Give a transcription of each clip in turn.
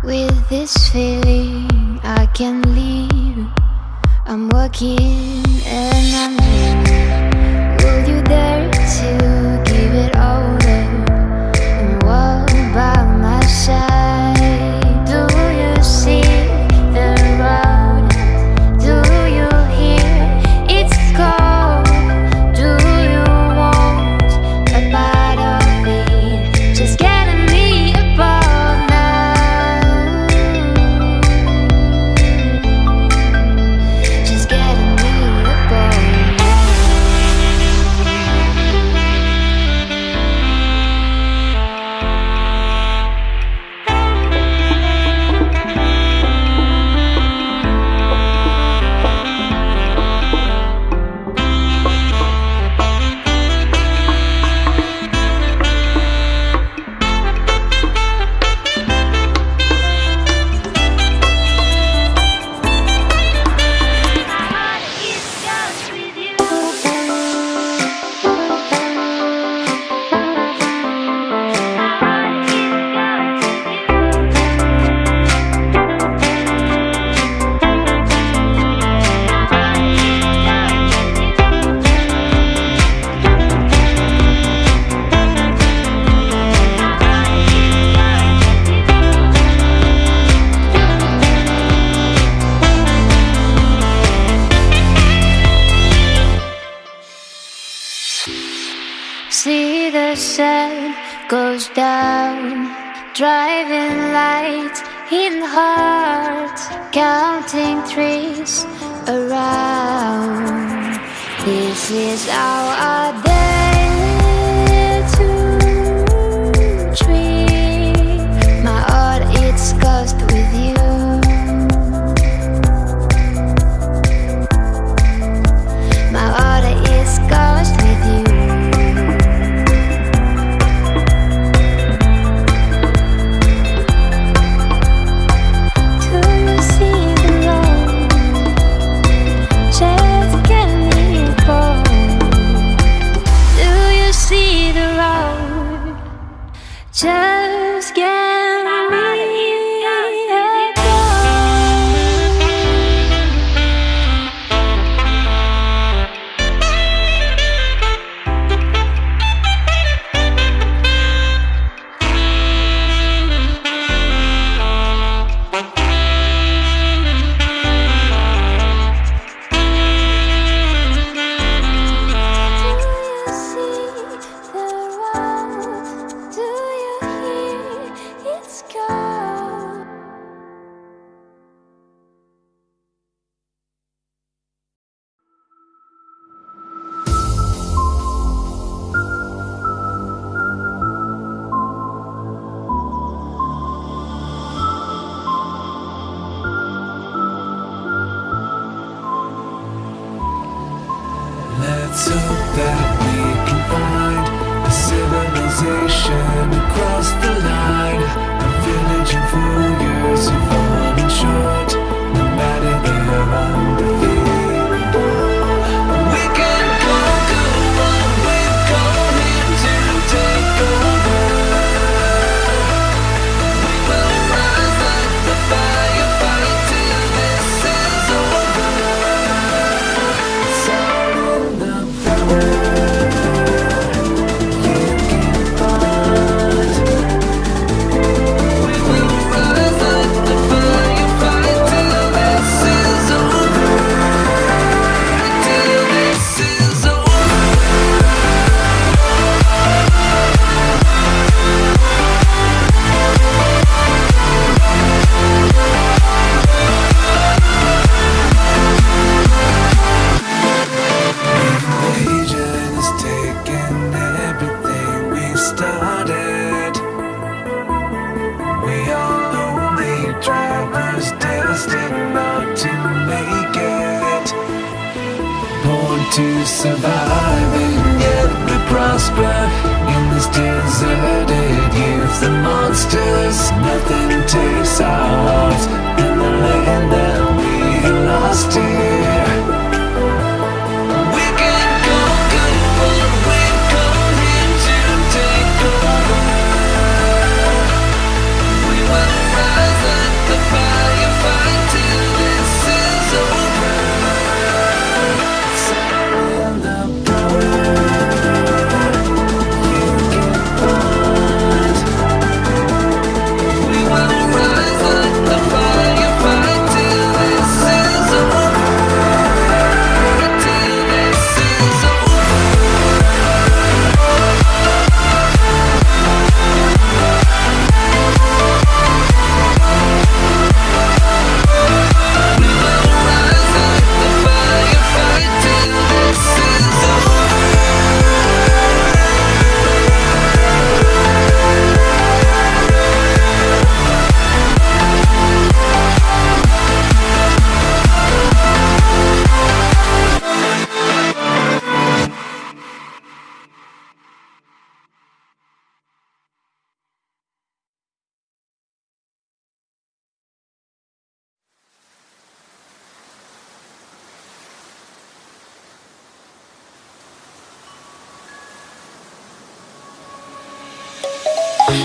With this feeling I can't leave. I'm walking and I'm dreaming. Will you dare to give it all up and walk by my side? Do you see the road? Do you hear its call? Do you want a part of it? Just getting me above now. Just getting me above. sunset goes down, driving lights in hearts, counting trees around. This is our day to dream. My heart, it's cursed with you. My heart is cursed with you. Just get me Let's hope that we can find a civilization across the line. A village in 4 years of falling short, no matter their undefeated. We can conquer what we've come here to take over. We will rise like the fire, fight till this is over. It's all in the started. We are lonely drivers destined not to make it. Born to survive and yet we prosper in this deserted youth. The monsters, nothing takes our hearts in the land that we lost here.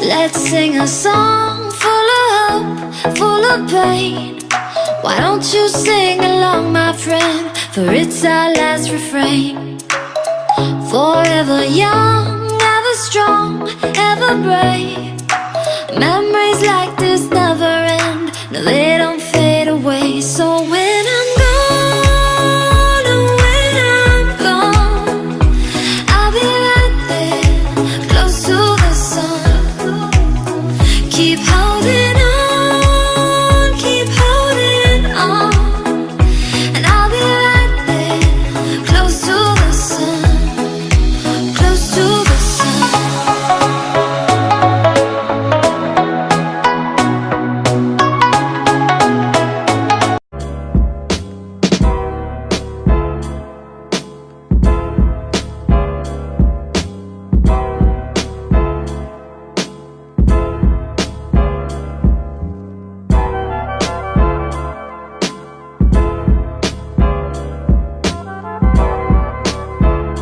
Let's sing a song full of hope, full of pain. Why don't you sing along, my friend? For it's our last refrain. Forever young, ever strong, ever brave. Memories like this never end. No, they